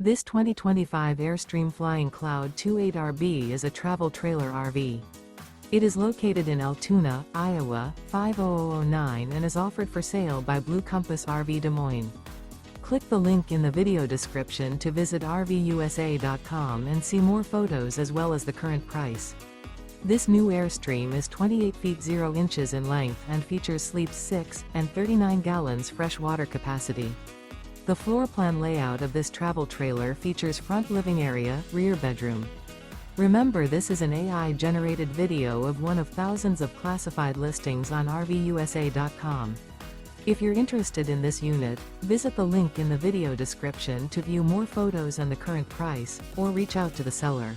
This 2025 Airstream Flying Cloud 28RB is a travel trailer RV. It is located in Altoona, Iowa, 50009 and is offered for sale by Blue Compass RV Des Moines. Click the link in the video description to visit RVUSA.com and see more photos as well as the current price. This new Airstream is 28 feet 0 inches in length and features sleeps 6 and 39 gallons fresh water capacity. The floor plan layout of this travel trailer features front living area, rear bedroom. Remember, this is an AI-generated video of one of thousands of classified listings on RVUSA.com. If you're interested in this unit, visit the link in the video description to view more photos and the current price, or reach out to the seller.